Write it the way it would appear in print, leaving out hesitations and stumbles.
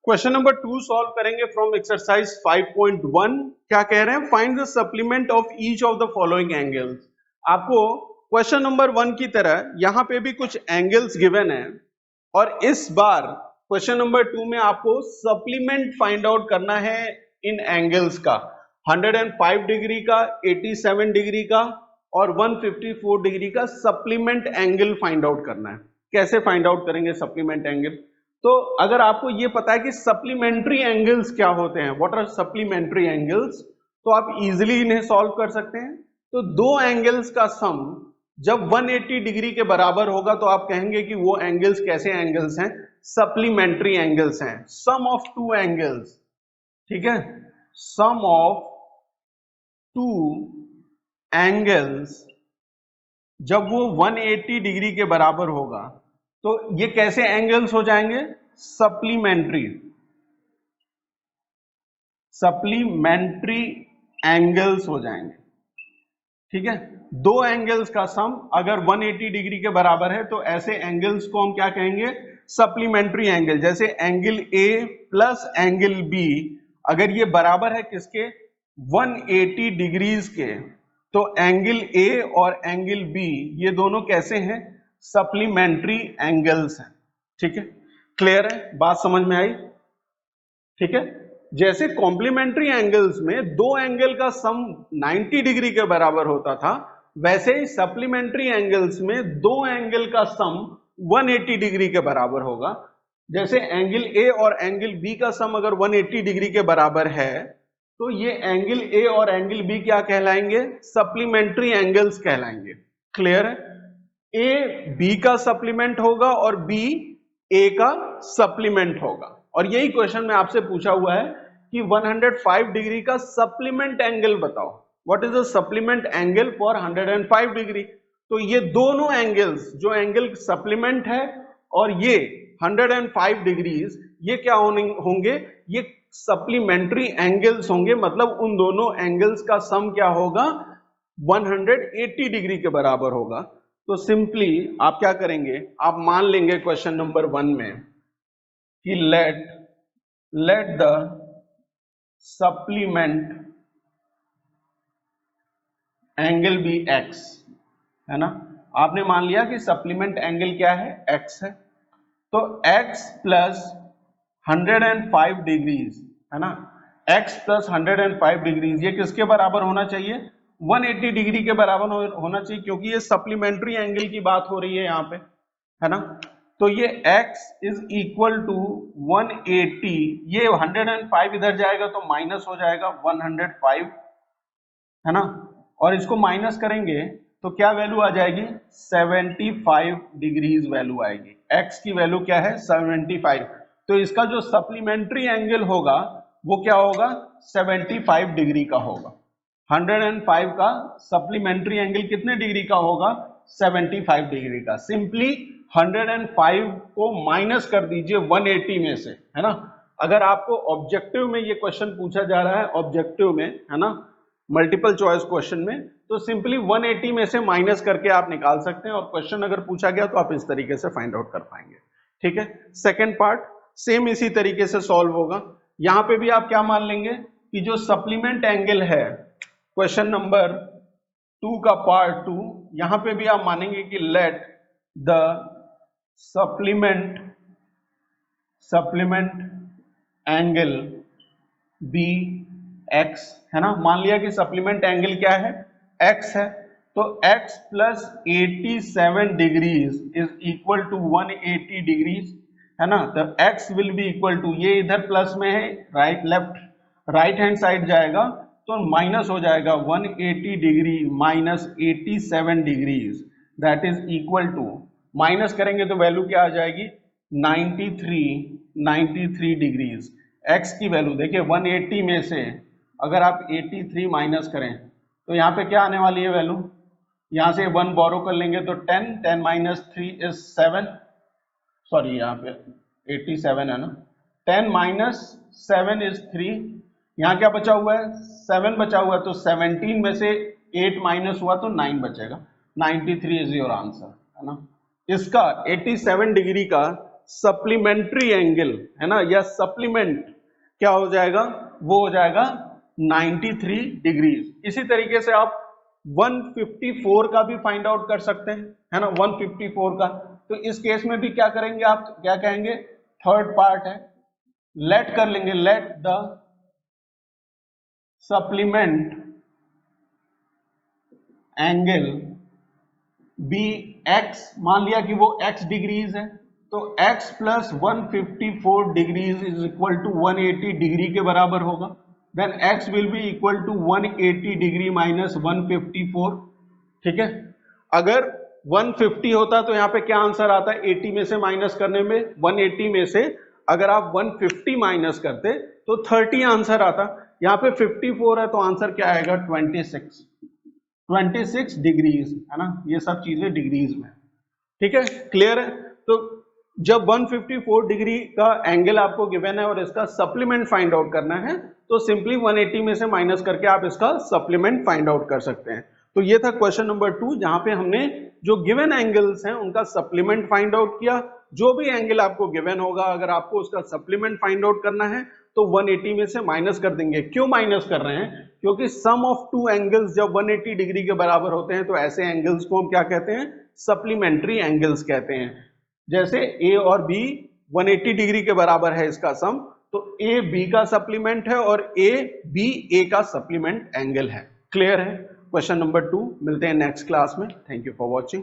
Question number 2 solve करेंगे from exercise 5.1। क्या कह रहे हैं? Find the supplement of each of the following angles. आपको क्वेश्चन नंबर 1 की तरह यहां पे भी कुछ एंगल्स गिवन है और इस बार क्वेश्चन नंबर 2 में आपको सप्लीमेंट फाइंड आउट करना है इन एंगल्स का। 105 डिग्री का, 87 डिग्री का और 154 डिग्री का सप्लीमेंट एंगल फाइंड आउट करना है। कैसे फाइंड आउट करेंगे सप्लीमेंट एंगल? तो अगर आपको ये पता है कि सप्लीमेंट्री एंगल्स क्या होते हैं, व्हाट आर सप्लीमेंट्री एंगल्स, तो आप इजीली इन्हें सॉल्व कर सकते हैं। तो दो एंगल्स का सम जब 180 डिग्री के बराबर होगा तो आप कहेंगे कि वो एंगल्स कैसे एंगल्स हैं? सप्लीमेंट्री एंगल्स हैं। सम ऑफ टू एंगल्स, ठीक है, सम ऑफ टू एंगल्स जब वो 180 डिग्री के बराबर होगा तो ये कैसे एंगल्स हो जाएंगे? सप्लीमेंट्री एंगल्स हो जाएंगे। ठीक है, दो एंगल्स का सम अगर 180 डिग्री के बराबर है तो ऐसे एंगल्स को हम क्या कहेंगे? Supplementary angle. जैसे angle A plus angle B अगर ये बराबर है किसके? 180 डिग्रीज के, तो एंगल ए और एंगल बी ये दोनों कैसे हैं? सप्लीमेंट्री एंगल्स हैं। ठीक है, क्लियर है? बात समझ में आई? ठीक है, जैसे कॉम्प्लीमेंट्री एंगल्स में दो एंगल का सम 90 डिग्री के बराबर होता था, वैसे ही सप्लीमेंट्री एंगल्स में दो एंगल का सम 180 डिग्री के बराबर होगा। जैसे एंगल ए और एंगल बी का सम अगर 180 डिग्री के बराबर है तो ये एंगल ए और एंगल बी क्या कहलाएंगे? सप्लीमेंट्री एंगल्स कहलाएंगे। क्लियर है? ए बी का सप्लीमेंट होगा और बी ए का सप्लीमेंट होगा। और यही क्वेश्चन में आपसे पूछा हुआ है कि 105 डिग्री का सप्लीमेंट एंगल बताओ। What is the supplement angle for 105 degree? तो ये दोनों एंगल्स, जो एंगल सप्लीमेंट है और ये 105 डिग्रीज, ये क्या होंगे? ये सप्लीमेंट्री एंगल्स होंगे। मतलब उन दोनों एंगल्स का सम क्या होगा? 180 डिग्री के बराबर होगा। तो सिंपली आप क्या करेंगे? आप मान लेंगे क्वेश्चन नंबर 1 में कि let the supplement angle be x, है ना? आपने मान लिया कि सप्लीमेंट एंगल क्या है? एक्स है। तो x प्लस 105 डिग्रीज, है ना? x प्लस 105 डिग्रीज ये किसके बराबर होना चाहिए? 180 डिग्री के बराबर होना चाहिए, क्योंकि ये सप्लीमेंट्री एंगल की बात हो रही है यहाँ पे, है ना? तो ये x इज इक्वल टू 180, ये 105 इधर जाएगा तो माइनस हो जाएगा 105, है ना? और इसको माइनस करेंगे तो क्या वैल्यू आ जाएगी? 75 डिग्रीज वैल्यू आएगी। x की वैल्यू क्या है? 75। तो इसका जो सप्लीमेंट्री एंगल होगा वो क्या होगा? 75 डिग्री का होगा। 105 का सप्लीमेंट्री एंगल कितने डिग्री का होगा? 75 डिग्री का। सिंपली 105 को माइनस कर दीजिए 180 में से, है ना? अगर आपको ऑब्जेक्टिव में ये क्वेश्चन पूछा जा रहा है, ऑब्जेक्टिव में, है ना, मल्टीपल चॉइस क्वेश्चन में, तो सिंपली 180 में से माइनस करके आप निकाल सकते हैं और क्वेश्चन अगर पूछा गया तो आप इस तरीके से फाइंड आउट कर पाएंगे। ठीक है, सेकेंड पार्ट सेम इसी तरीके से सॉल्व होगा। यहां पे भी आप क्या मान लेंगे कि जो सप्लीमेंट एंगल है, क्वेश्चन नंबर 2 का पार्ट 2, यहां पे भी आप मानेंगे कि let the supplement angle be x, है ना? मान लिया कि सप्लीमेंट एंगल क्या है? एक्स है। तो x plus 87 degrees is equal to 180 degrees, है ना? तो x will be equal to, ये इधर प्लस में है, राइट हैंड साइड जाएगा तो माइनस हो जाएगा 180 degree minus 87 degrees, that is equal to, minus करेंगे तो वैल्यू क्या आ जाएगी? 93 डिग्रीज। x की वैल्यू देखिए 180 में से अगर आप 83 माइनस करें तो यहाँ पे क्या आने वाली है वैल्यू? यहाँ से 1 बोरो कर लेंगे तो 10 माइनस 3 इज 7, सॉरी यहाँ पे 87 है ना, 10 माइनस 7 इज 3, यहाँ क्या बचा हुआ है? 7 बचा हुआ है। तो 17 में से 8 माइनस हुआ तो 9 बचेगा। 93 इज योर आंसर, है ना? इसका 87 डिग्री का सप्लीमेंट्री एंगल है ना, या सप्लीमेंट क्या हो जाएगा, वो हो जाएगा 93 डिग्रीज। इसी तरीके से आप 154 का भी फाइंड आउट कर सकते हैं, है ना, 154 का। तो इस केस में भी क्या करेंगे, आप क्या कहेंगे, थर्ड पार्ट है, लेट कर लेंगे, let the supplement angle be x, मान लिया कि वो x डिग्रीज है, तो x plus 154 degrees is equal to 180 degree के बराबर होगा। Then x will be equal to 180 degree minus 154। ठीक है, अगर 150 होता तो यहाँ पे क्या आंसर आता है, 80 में से माइनस करने में, 180 में से अगर आप 150 माइनस करते तो 30 आंसर आता। यहाँ पे 54 है तो आंसर क्या आएगा, 26 डिग्रीज, है ना, ये सब चीजें डिग्रीज में। ठीक है, क्लियर है। तो जब 154 डिग्री का एंगल आपको गिवन है और इसका सप्लीमेंट फाइंड आउट करना है, तो सिंपली 180 में से माइनस करके आप इसका सप्लीमेंट फाइंड आउट कर सकते हैं। तो ये था क्वेश्चन नंबर 2, जहां पे हमने जो गिवन एंगल्स हैं उनका सप्लीमेंट फाइंड आउट किया। जो भी एंगल आपको गिवन होगा, अगर आपको उसका सप्लीमेंट फाइंड आउट करना है तो 180 में से माइनस कर देंगे। क्यों माइनस कर रहे हैं, क्योंकि सम ऑफ टू एंगल्स जब 180 डिग्री के बराबर होते हैं तो ऐसे एंगल्स को हम क्या कहते हैं, सप्लीमेंट्री एंगल्स कहते हैं। जैसे ए और बी 180 डिग्री के बराबर है इसका सम, तो ए बी का सप्लीमेंट है और ए बी ए का सप्लीमेंट एंगल है। क्लियर है। क्वेश्चन नंबर 2, मिलते हैं नेक्स्ट क्लास में। Thank you for watching.